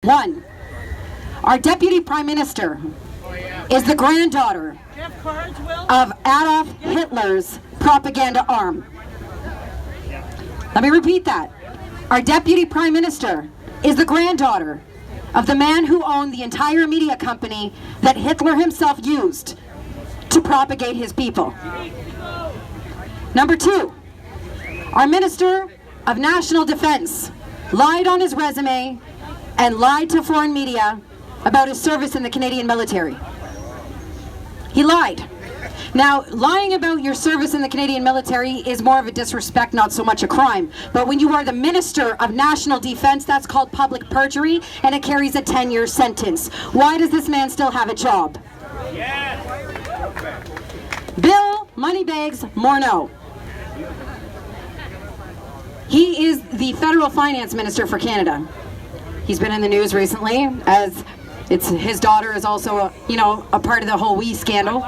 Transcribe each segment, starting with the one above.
One, our Deputy Prime Minister is the granddaughter of Adolf Hitler's propaganda arm. Let me repeat that. Our Deputy Prime Minister is the granddaughter of the man who owned the entire media company that Hitler himself used to propagate his people. Number two, our Minister of National Defense lied on his resume and lied to foreign media about his service in the Canadian military. He lied. Now, lying about your service in the Canadian military is more of a disrespect, not so much a crime. But when you are the Minister of National Defense, that's called public perjury, and it carries a 10-year sentence. Why does this man still have a job? Yes. Bill Moneybags Morneau. He is the Federal Finance Minister for Canada. He's been in the news recently as his daughter is also a part of the whole WE scandal.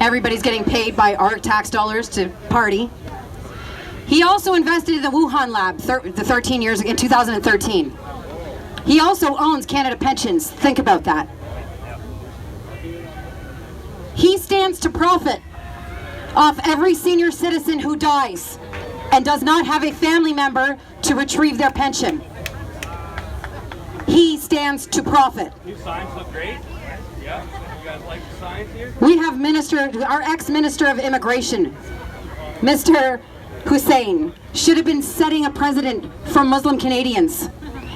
Everybody's getting paid by our tax dollars to party. He also invested in the Wuhan lab 13 years in 2013. He also owns Canada Pensions. Think about that. He stands to profit off every senior citizen who dies and does not have a family member to retrieve their pension. He stands to profit. New signs look great. Yeah, you guys like the signs here? We have our ex-Minister of Immigration, Mr. Hussein, should have been setting a precedent for Muslim Canadians.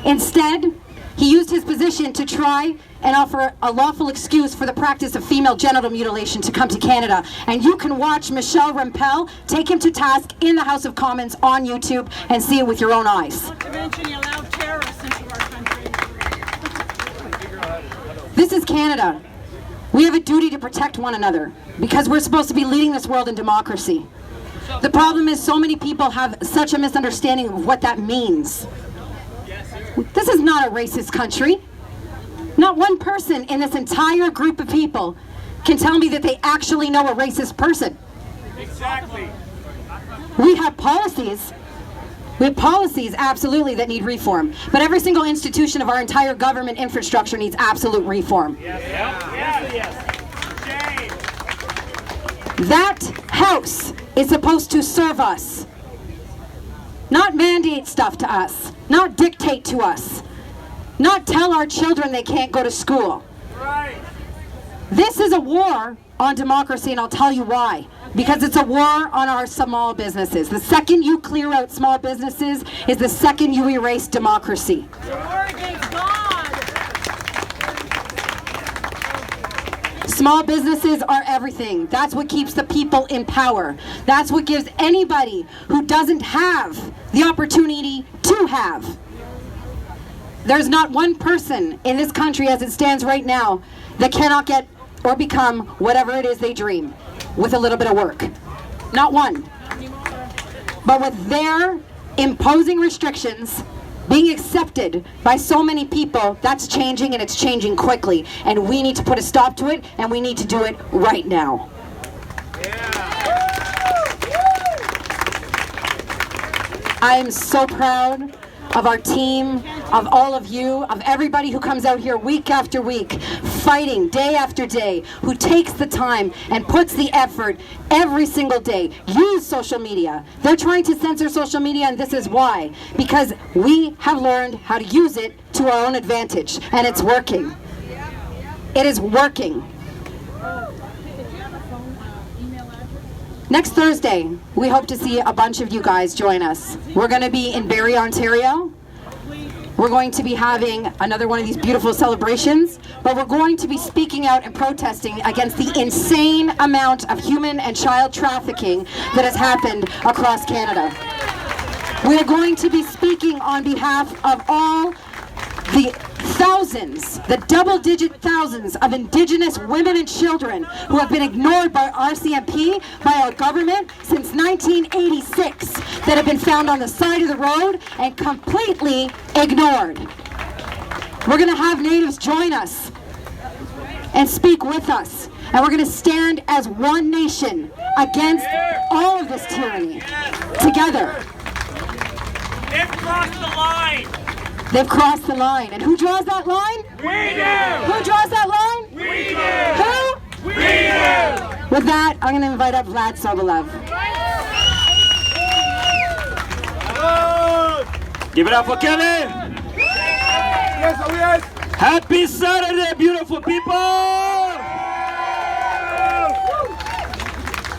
Instead, he used his position to try and offer a lawful excuse for the practice of female genital mutilation to come to Canada. And you can watch Michelle Rempel take him to task in the House of Commons on YouTube and see it with your own eyes. Not to mention he allowed terrorists into our country. This is Canada. We have a duty to protect one another because we're supposed to be leading this world in democracy. The problem is so many people have such a misunderstanding of what that means. This is not a racist country. Not one person in this entire group of people can tell me that they actually know a racist person. Exactly. We have policies. We have policies, absolutely, that need reform. But every single institution of our entire government infrastructure needs absolute reform. Yes, yes, yes. Shame. That house is supposed to serve us. Not mandate stuff to us. Not dictate to us. Not tell our children they can't go to school. Right. This is a war on democracy, and I'll tell you why. Because it's a war on our small businesses. The second you clear out small businesses is the second you erase democracy. It's a war against God. Small businesses are everything. That's what keeps the people in power. That's what gives anybody who doesn't have the opportunity to have. There's not one person in this country as it stands right now that cannot get or become whatever it is they dream with a little bit of work. Not one. But with their imposing restrictions being accepted by so many people, that's changing, and it's changing quickly. And we need to put a stop to it, and we need to do it right now. I am so proud of our team, of all of you, of everybody who comes out here week after week, fighting day after day, who takes the time and puts the effort every single day. Use social media. They're trying to censor social media, and this is why. Because we have learned how to use it to our own advantage, and it's working. It is working. Next Thursday, we hope to see a bunch of you guys join us. We're going to be in Barrie, Ontario. We're going to be having another one of these beautiful celebrations, but we're going to be speaking out and protesting against the insane amount of human and child trafficking that has happened across Canada. We are going to be speaking on behalf of all the thousands, the double-digit thousands of Indigenous women and children who have been ignored by RCMP, by our government, since 1986, that have been found on the side of the road and completely ignored. We're going to have Natives join us and speak with us, and we're going to stand as one nation against all of this tyranny, together. They've crossed the line. They've crossed the line. And who draws that line? We do! Who draws that line? We do! Who? We do! With that, I'm going to invite up Vlad Sobolev. Give it up for Kevin! Yes. Happy Saturday, beautiful people!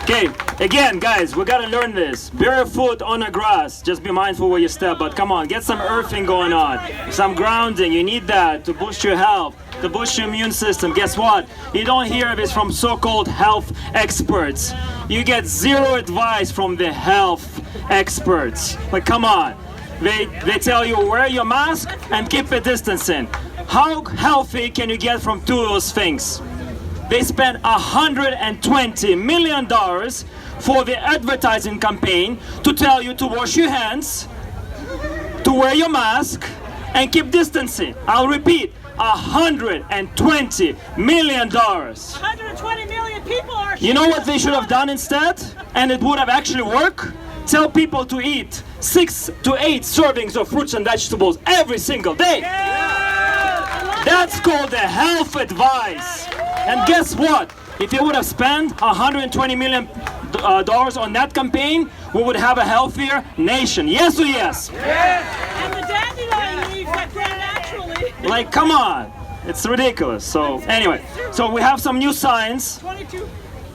Okay, again, guys, we gotta learn this. Barefoot on the grass. Just be mindful where you step, but come on, get some earthing going on. Some grounding, you need that to boost your health, to boost your immune system. Guess what? You don't hear this from so-called health experts. You get zero advice from the health experts. Like, come on. They tell you wear your mask and keep a distancing. How healthy can you get from two of those things? They spent $120 million for the advertising campaign to tell you to wash your hands, to wear your mask, and keep distancing. I'll repeat, $120 million. 120 million people are. You know what they should have done instead? And it would have actually worked? Tell people to eat 6 to 8 servings of fruits and vegetables every single day. That's called a health advice. And guess what? If you would have spent $120 million on that campaign, we would have a healthier nation. Yes or yes? And the dandelion leaves that grow naturally. Like, come on. It's ridiculous. So, anyway. So, we have some new signs. 22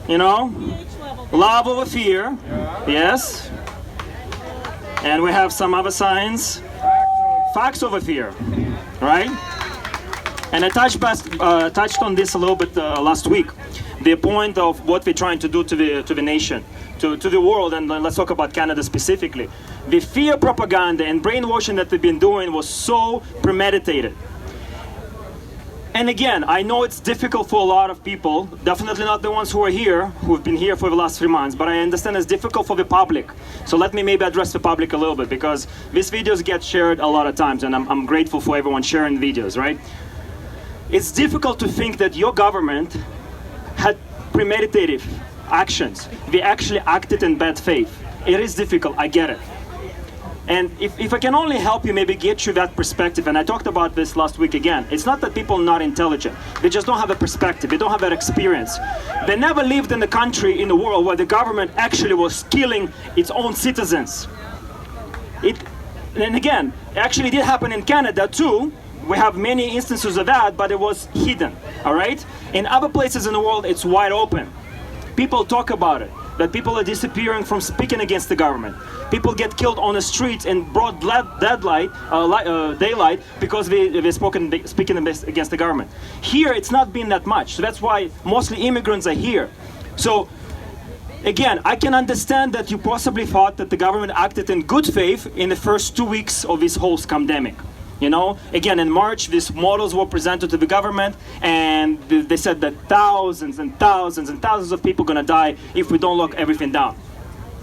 You know? pH level. Love over fear. Yes. And we have some other signs. Facts over fear. Right? And I touched on this a little bit last week. The point of what we're trying to do to the nation, to the world, and let's talk about Canada specifically. The fear propaganda and brainwashing that we've been doing was so premeditated. And again, I know it's difficult for a lot of people, definitely not the ones who are here, who've been here for the last 3 months, but I understand it's difficult for the public. So let me maybe address the public a little bit, because these videos get shared a lot of times, and I'm grateful for everyone sharing videos, right? It's difficult to think that your government had premeditated actions. They actually acted in bad faith. It is difficult, I get it. And if I can only help you maybe get you that perspective, and I talked about this last week again, it's not that people are not intelligent. They just don't have a perspective. They don't have that experience. They never lived in a country in the world where the government actually was killing its own citizens. And again, it actually did happen in Canada too. We have many instances of that, but it was hidden, all right? In other places in the world, it's wide open. People talk about it, that people are disappearing from speaking against the government. People get killed on the streets in broad daylight because they're speaking against the government. Here, it's not been that much, so that's why mostly immigrants are here. So, again, I can understand that you possibly thought that the government acted in good faith in the first 2 weeks of this whole pandemic. You know, again, in March, these models were presented to the government, and they said that thousands and thousands and thousands of people are going to die if we don't lock everything down,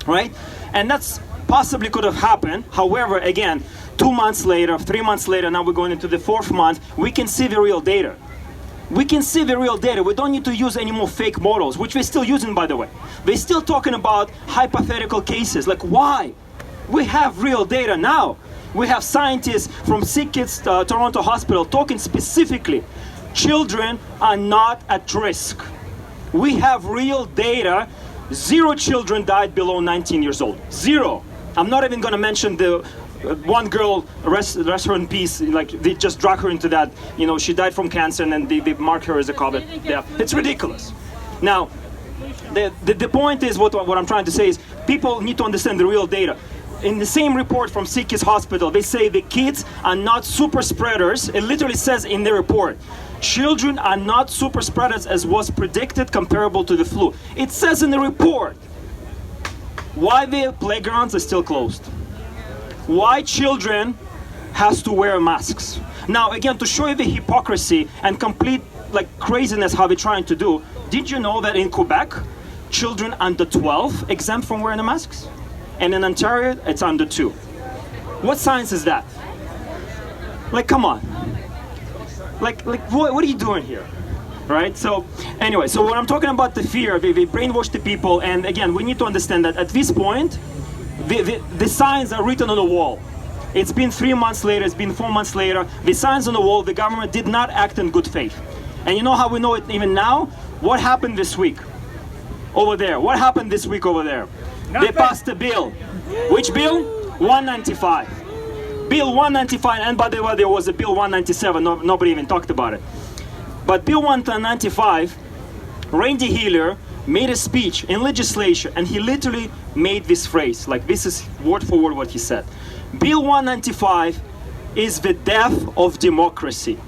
right? And that's possibly could have happened. However, again, 2 months later, 3 months later, now we're going into the 4th month, we can see the real data. We can see the real data. We don't need to use any more fake models, which we're still using, by the way. They're still talking about hypothetical cases. Like, why? We have real data now. We have scientists from Sick Kids Toronto Hospital talking specifically. Children are not at risk. We have real data. 0 children died below 19 years old. 0. I'm not even going to mention the one girl, rest her in peace, like they just drag her into that. You know, she died from cancer and then they mark her as a COVID death. It's ridiculous. Now, the point is, what I'm trying to say is, people need to understand the real data. In the same report from Sick Kids Hospital, they say the kids are not super spreaders. It literally says in the report, children are not super spreaders as was predicted, comparable to the flu. It says in the report. Why the playgrounds are still closed? Why children has to wear masks? Now, again, to show you the hypocrisy and complete like craziness how they're trying to do, did you know that in Quebec, children under 12 exempt from wearing the masks? And in Ontario, it's under 2. What science is that? Like, come on. Like what are you doing here? Right? So, anyway, so when I'm talking about the fear, they brainwash the people, and again, we need to understand that at this point, the signs are written on the wall. It's been 3 months later, it's been 4 months later. The signs on the wall, the government did not act in good faith. And you know how we know it even now? What happened this week over there? What happened this week over there? They passed a bill. Which bill? 195. Bill 195, and by the way, there was a Bill 197, nobody even talked about it. But Bill 195, Randy Healer made a speech in legislation, and he literally made this phrase, like this is word for word what he said. Bill 195 is the death of democracy.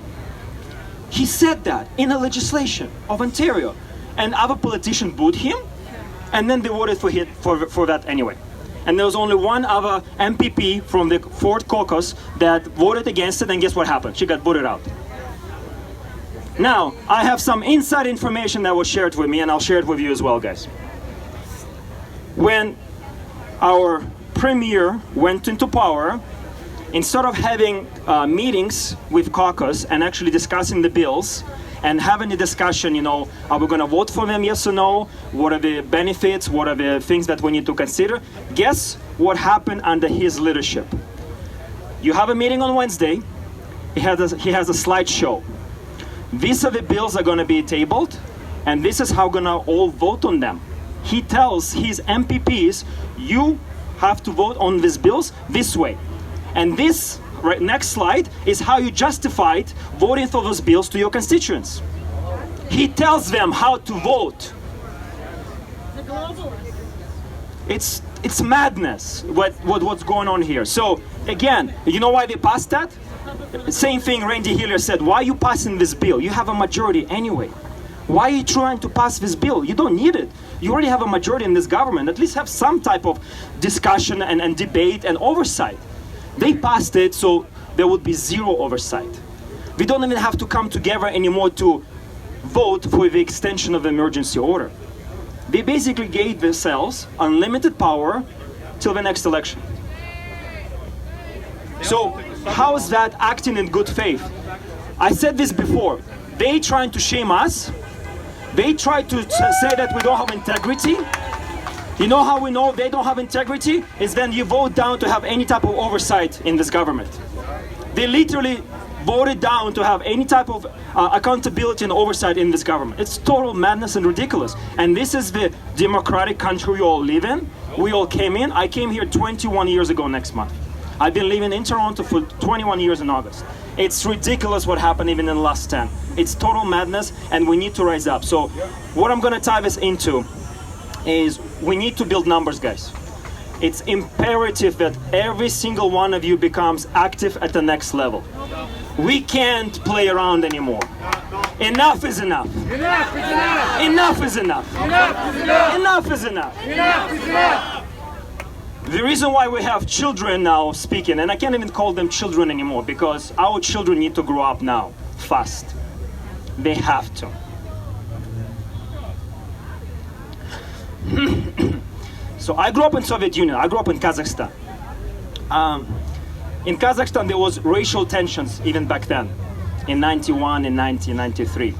He said that in a legislation of Ontario, and other politicians booed him, and then they voted for that anyway. And there was only one other MPP from the 4th caucus that voted against it, and guess what happened? She got booted out. Now, I have some inside information that was shared with me, and I'll share it with you as well, guys. When our premier went into power, instead of having meetings with caucus and actually discussing the bills and having a discussion, you know, are we going to vote for them, yes or no? What are the benefits? What are the things that we need to consider? Guess what happened under his leadership? You have a meeting on Wednesday. He has a slideshow. These are the bills that are going to be tabled, and this is how we're going to all vote on them. He tells his MPPs, you have to vote on these bills this way. And this, right, next slide, is how you justified voting for those bills to your constituents. He tells them how to vote. The globalists. It's madness what's going on here. So again, you know why they passed that? Same thing Randy Healer said, why are you passing this bill? You have a majority anyway. Why are you trying to pass this bill? You don't need it. You already have a majority in this government. At least have some type of discussion and debate and oversight. They passed it so there would be zero oversight. We don't even have to come together anymore to vote for the extension of the emergency order. They basically gave themselves unlimited power till the next election. So how is that acting in good faith? I said this before. They trying to shame us. They try to say that we don't have integrity. You know how we know they don't have integrity? Is then you vote down to have any type of oversight in this government. They literally voted down to have any type of accountability and oversight in this government. It's total madness and ridiculous. And this is the democratic country we all live in. We all came in. I came here 21 years ago next month. I've been living in Toronto for 21 years in August. It's ridiculous what happened even in the last 10. It's total madness, and we need to rise up. So what I'm going to tie this into is we need to build numbers, guys. It's imperative that every single one of you becomes active at the next level. We can't play around anymore. Enough is enough. Enough is enough. Enough is enough. Enough is enough. Enough is enough. Enough is enough. The reason why we have children now speaking, and I can't even call them children anymore, because our children need to grow up now, fast. They have to. So I grew up in Soviet Union. I grew up in Kazakhstan. In Kazakhstan, there was racial tensions even back then, in 91 and 1993.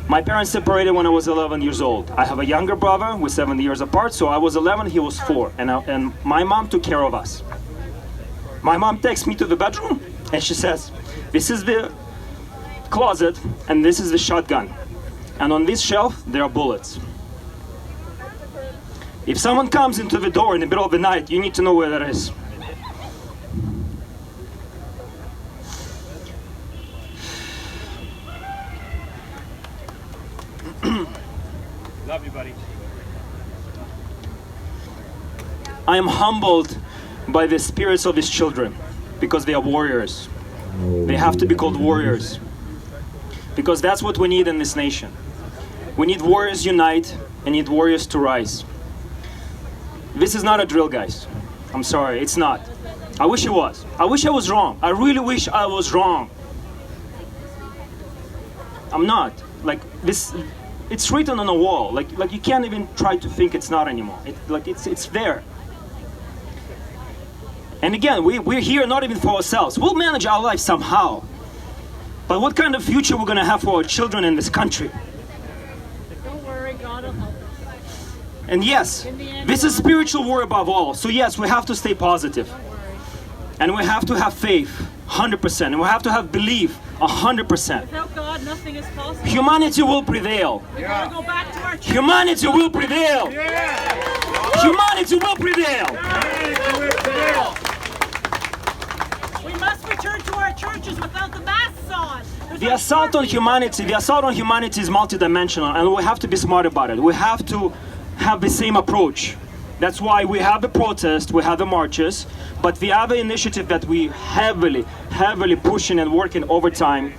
My parents separated when I was 11 years old. I have a younger brother, we're 7 years apart, so I was 11, he was 4, and my mom took care of us. My mom takes me to the bedroom, and she says, this is the closet, and this is the shotgun. And on this shelf, there are bullets. If someone comes into the door in the middle of the night, you need to know where that is. Love you, buddy. I am humbled by the spirits of these children because they are warriors. They have to be called warriors because that's what we need in this nation. We need warriors unite and need warriors to rise. This is not a drill, guys. I'm sorry, it's not. I wish it was. I wish I was wrong. I really wish I was wrong. I'm not. Like this. It's written on a wall. Like you can't even try to think it's not anymore. It's there. And again, we're here not even for ourselves. We'll manage our life somehow. But what kind of future we're gonna have for our children in this country? Don't worry, God will help us. And yes, this is spiritual war above all. So yes, we have to stay positive. And we have to have faith, 100%. And we have to have belief, 100%. Without God, nothing is possible. Humanity will prevail. We gotta go back to our church. Humanity will prevail. Humanity will prevail. We must return to our churches without the masks on. There's The no assault on humanity, is multidimensional, and we have to be smart about it. We have to have the same approach. That's why we have the protest, we have the marches, but the other initiative that we heavily pushing and working overtime.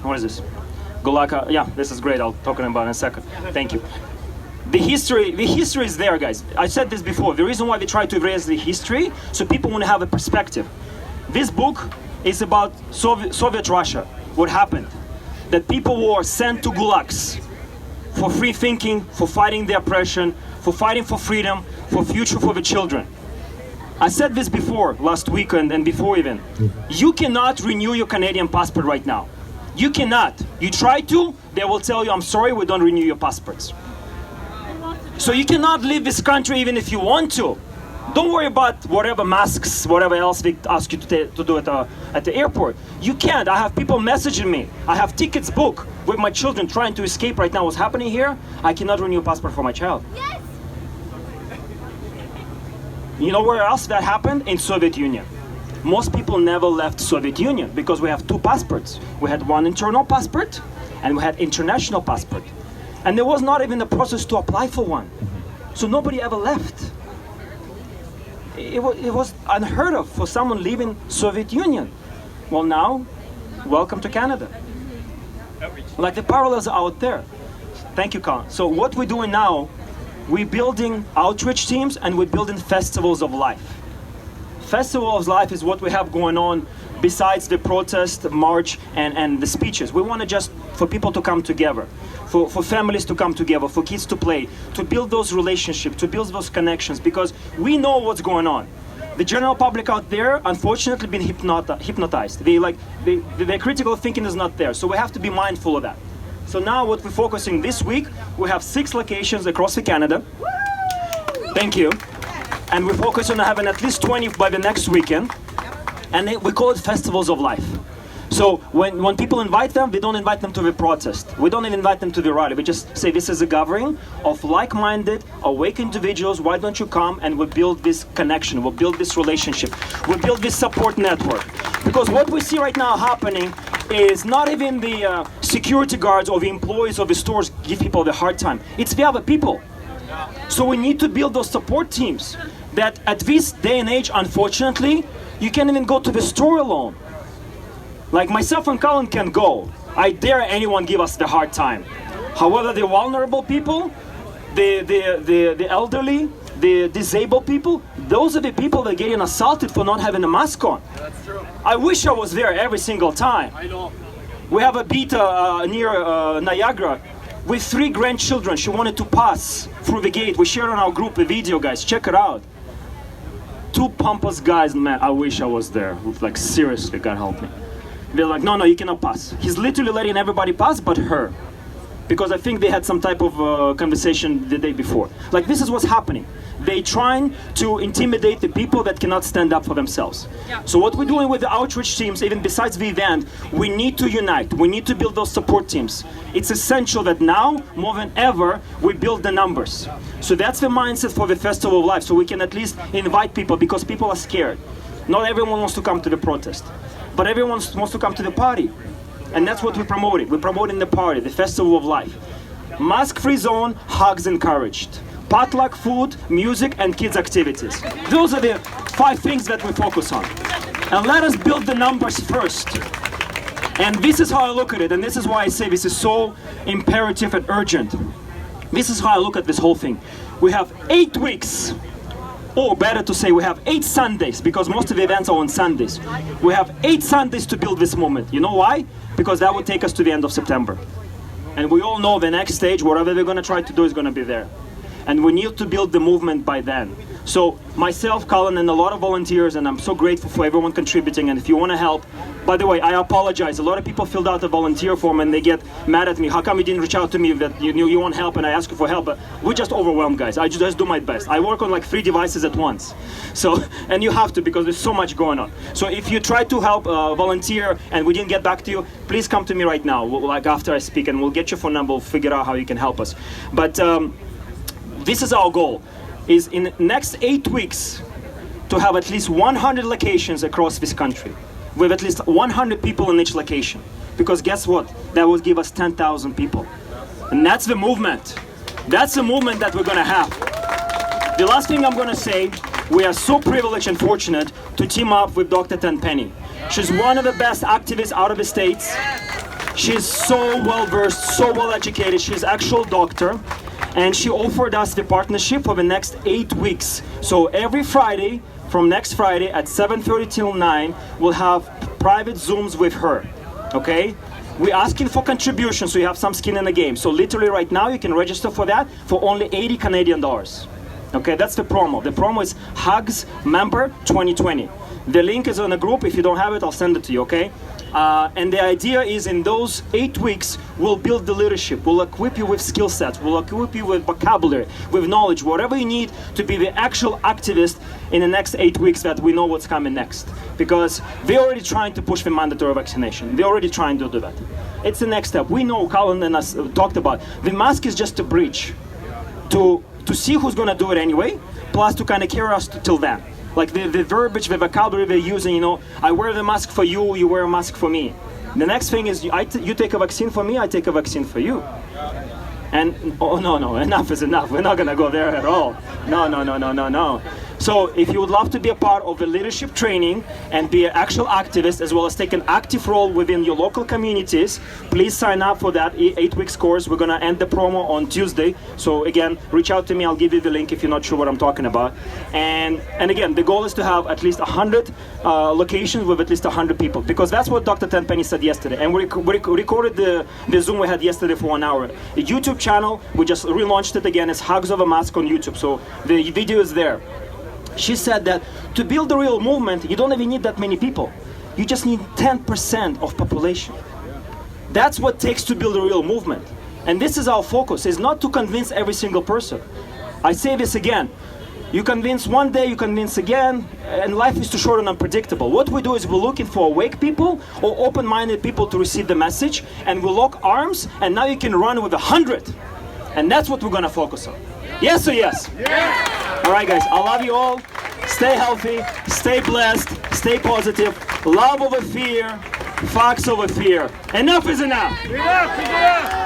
What is this? Golaka, yeah, this is great. I'll talk about it in a second. Thank you. The history is there, guys. I said this before. The reason why we try to erase the history, so people want to have a perspective. This book is about Soviet Russia, what happened. That people were sent to gulags for free thinking, for fighting the oppression, for fighting for freedom, for future for the children. I said this before, last week and before even. You cannot renew your Canadian passport right now. You cannot. You try to, they will tell you, I'm sorry, we don't renew your passports. So you cannot leave this country even if you want to. Don't worry about whatever masks, whatever else they ask you to do at the airport. You can't. I have people messaging me. I have tickets booked with my children trying to escape right now. What's happening here? I cannot renew a passport for my child. Yes. You know where else that happened? In Soviet Union. Most people never left Soviet Union because we have two passports. We had one internal passport and we had international passport. And there was not even a process to apply for one. So nobody ever left. It was unheard of for someone leaving Soviet Union. Well now, welcome to Canada. Like the parallels are out there. Thank you, Colin. So what we're doing now, we're building outreach teams and we're building festivals of life. Festival of Life is what we have going on besides the protest, the march, and the speeches. We want to just, for people to come together, for families to come together, for kids to play, to build those relationships, to build those connections, because we know what's going on. The general public out there, unfortunately, been hypnotized. Their critical thinking is not there, so we have to be mindful of that. So now what we're focusing this week, we have 6 locations across Canada. Thank you. And we focus on having at least 20 by the next weekend. And we call it Festivals of Life. So when people invite them, we don't invite them to the protest. We don't even invite them to the rally. We just say this is a gathering of like-minded, awake individuals. Why don't you come and we'll build this connection, we'll build this relationship, we'll build this support network. Because what we see right now happening is not even the security guards or the employees of the stores give people the hard time. It's the other people. So we need to build those support teams that at this day and age, unfortunately, you can't even go to the store alone. Like myself and Colin can go. I dare anyone give us the hard time. However, the vulnerable people, the elderly, the disabled people, those are the people that are getting assaulted for not having a mask on. That's true. I wish I was there every single time. I know. We have a beta near Niagara with 3 grandchildren. She wanted to pass through the gate. We shared on our group a video, guys. Check it out. 2 pompous guys, man, I wish I was there. Like, seriously, God help me. They're like, no, you cannot pass. He's literally letting everybody pass but her. Because I think they had some type of conversation the day before. Like, this is what's happening. They trying to intimidate the people that cannot stand up for themselves. Yeah. So what we're doing with the outreach teams, even besides the event, we need to unite. We need to build those support teams. It's essential that now, more than ever, we build the numbers. So that's the mindset for the Festival of Life, so we can at least invite people, because people are scared. Not everyone wants to come to the protest, but everyone wants to come to the party. And that's what we're promoting. We're promoting the party, the Festival of Life. Mask-free zone, hugs encouraged. Potluck food, music, and kids' activities. Those are the 5 things that we focus on. And let us build the numbers first. And this is how I look at it, and this is why I say this is so imperative and urgent. This is how I look at this whole thing. We have 8 weeks, or better to say we have 8 Sundays, because most of the events are on Sundays. We have 8 Sundays to build this movement. You know why? Because that would take us to the end of September. And we all know the next stage, whatever we're going to try to do, is going to be there. And we need to build the movement by then. So myself, Colin, and a lot of volunteers, and I'm so grateful for everyone contributing. And if you want to help, by the way, I apologize. A lot of people filled out the volunteer form and they get mad at me. How come you didn't reach out to me that you knew you want help and I asked you for help? But we're just overwhelmed, guys. I just do my best. I work on like 3 devices at once. So, and you have to, because there's so much going on. So if you try to help volunteer and we didn't get back to you, please come to me right now, like after I speak, and we'll get your phone number, we'll figure out how you can help us. But this is our goal, is in the next 8 weeks to have at least 100 locations across this country with at least 100 people in each location. Because guess what? That would give us 10,000 people. And that's the movement. That's the movement that we're gonna have. The last thing I'm gonna say, we are so privileged and fortunate to team up with Dr. Tenpenny. She's one of the best activists out of the States. She's so well versed, so well educated. She's an actual doctor. And she offered us the partnership for the next 8 weeks. So every Friday, from next Friday at 7:30 till 9, we'll have private Zooms with her, okay? We're asking for contributions so you have some skin in the game. So literally right now you can register for that for only 80 Canadian dollars. Okay, that's the promo. The promo is Hugs Member 2020. The link is on the group. If you don't have it, I'll send it to you, okay? And the idea is in those 8 weeks, we'll build the leadership. We'll equip you with skill sets. We'll equip you with vocabulary, with knowledge, whatever you need to be the actual activist in the next 8 weeks that we know what's coming next. Because they're already trying to push the mandatory vaccination. They're already trying to do that. It's the next step. We know, Colin and us talked about, the mask is just a bridge to see who's gonna do it anyway, plus to kind of carry us till then. Like the verbiage, the vocabulary they're using, you know, I wear the mask for you, you wear a mask for me. The next thing is you take a vaccine for me, I take a vaccine for you. And, oh no, enough is enough. We're not gonna go there at all. No. So if you would love to be a part of the leadership training and be an actual activist as well as take an active role within your local communities, please sign up for that 8 weeks course. We're gonna end the promo on Tuesday. So again, reach out to me, I'll give you the link if you're not sure what I'm talking about. And again, the goal is to have at least 100 locations with at least 100 people, because that's what Dr. Tenpenny said yesterday. And we recorded the Zoom we had yesterday for 1 hour. The YouTube channel, we just relaunched it again, it's Hugs of a Mask on YouTube. So the video is there. She said that to build a real movement, you don't even need that many people. You just need 10% of population. That's what it takes to build a real movement. And this is our focus, is not to convince every single person. I say this again. You convince one day, you convince again, and life is too short and unpredictable. What we do is we're looking for awake people or open-minded people to receive the message, and we lock arms, and now you can run with 100. And that's what we're gonna focus on. Yes or yes? Yes! All right, guys, I love you all. Stay healthy, stay blessed, stay positive. Love over fear, facts over fear. Enough is enough. Enough is enough.